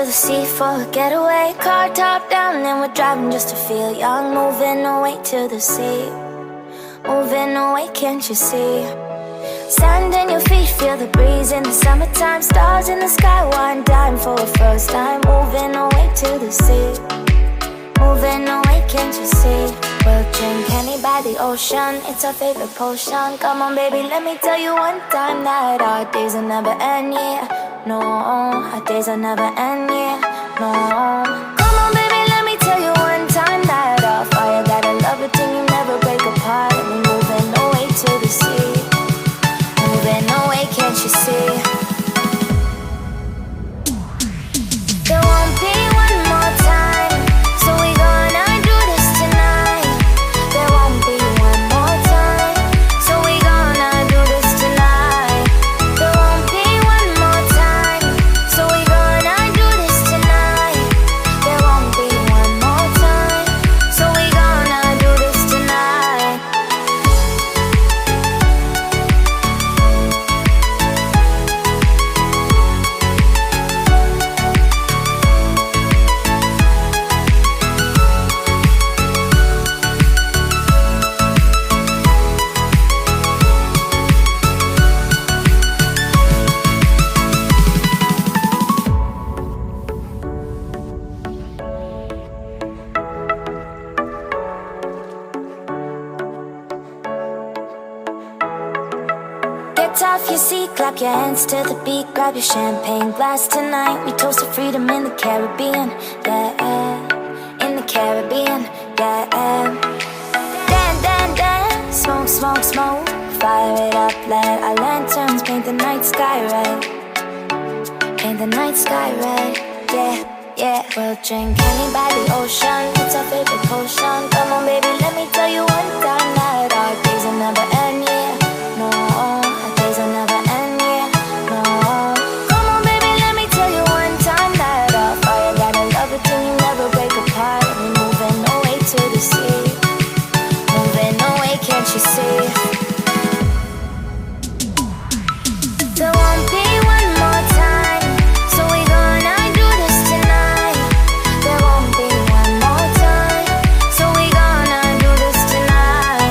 the sea for a getaway. Car top down and we're driving just to feel young. Moving away to the sea, moving away, can't you see? Sand in your feet, feel the breeze in the summertime. Stars in the sky, one dime for a first time. Moving away to the sea, moving away, can't you see? We'll drink honey by the ocean, it's our favorite potion. Come on baby, let me tell you one time that our days will never end, yeah. No, our days will never end, yeah. No. Come on baby, let me tell you one time that our fire got a love it till you never break apart. And we're moving away to the sea, moving away, can't you see? There won't be one more time, so we gonna do this tonight. There won't be one more time, so we gonna do this tonight. There won't be one more time, so we gonna do this tonight. There won't be one more time, so we gonna do this tonight. Get off your seat, clap your hands to the beat. Grab your champagne glass tonight. We toast to freedom in the Caribbean, yeah. In the Caribbean, yeah. Dan, dan, dan, smoke, smoke, smoke. Fire it up, let our lanterns paint the night sky red. Paint the night sky red, yeah, yeah. We'll drink honey by the ocean, it's our favorite potion. Come on baby, let me tell you one time that our days will never end, yeah. No, our days will never end, yeah. No. Come on baby, let me tell you one time that our fire got a love it till you never break apart. And we're moving away to the sea, moving away, can't you see? There won't be one more time, so we gonna do this tonight. There won't be one more time, so we gonna do this tonight.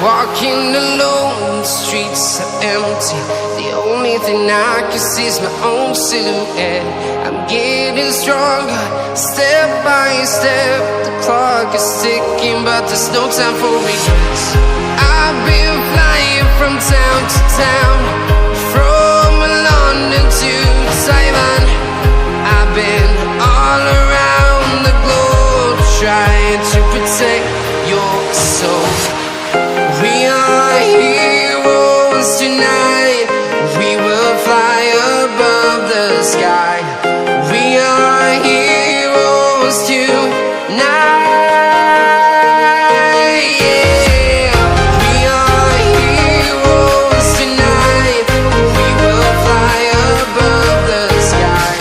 Walking alone, the streets are empty. The only thing I can see is my own silhouette. I'm getting stronger, step by step. The clock is ticking, but there's no time for regrets. I've been flying from town to town, from London to Taiwan. I've been all around the globe, trying to protect your soul. We are heroes tonight. We will fly above the sky. We are heroes tonight. Yeah. We are heroes tonight. We will fly above the sky.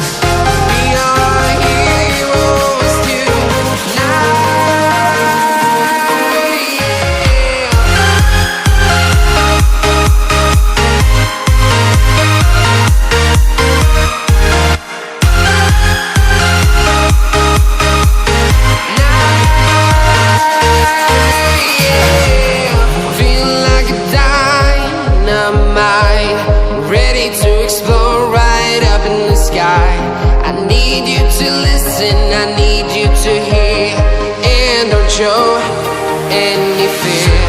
We are heroes tonight. I need you to listen, I need you to hear, and don't show any fear.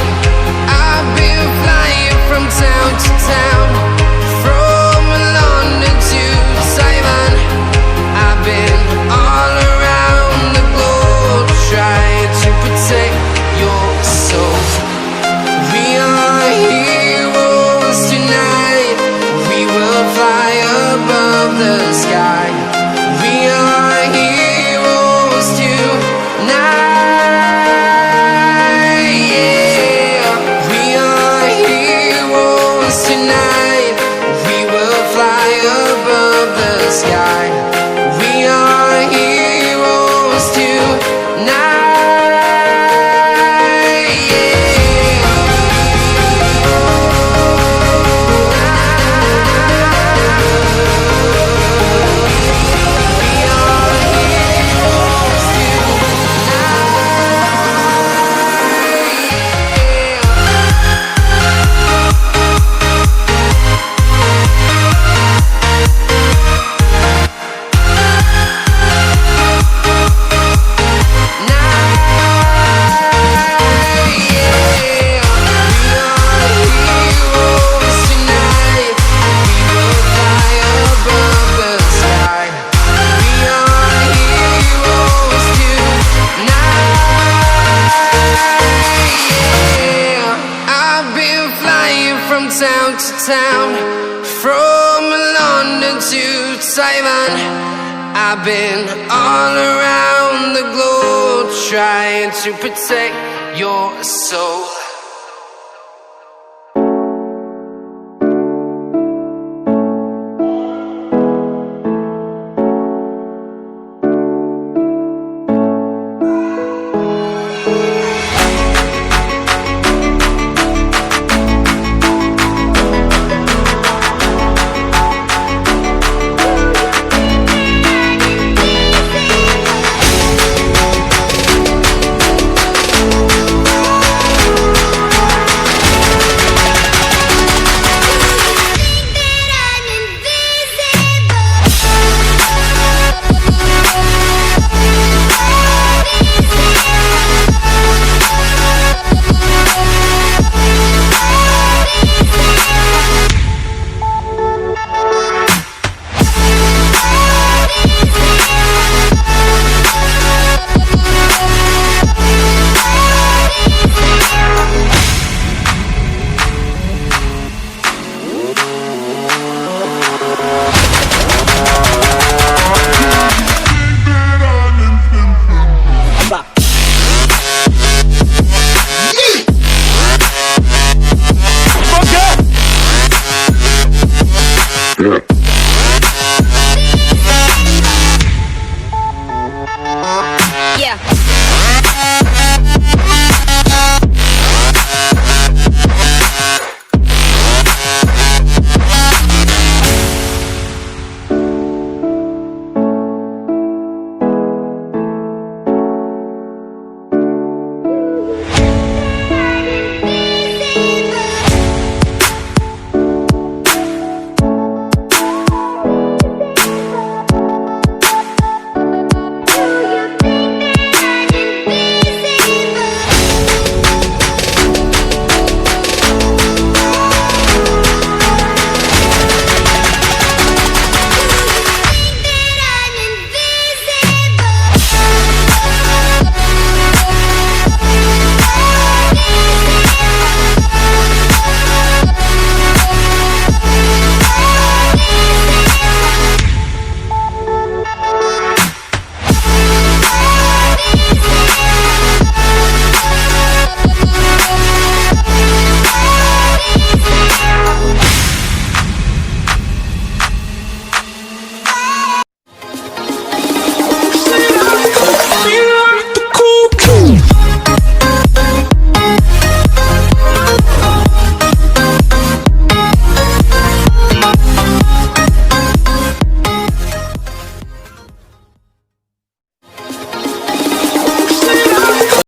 I've been flying from town to town, from London to Taiwan. I've been all around the globe, trying to protect your soul. We are heroes tonight. We will fly above the sky. We are heroes tonight. Yeah. We are heroes tonight. We will fly above the sky. We are heroes tonight. Yeah. Town to town, from London to Taiwan. I've been all around the globe, trying to protect your soul.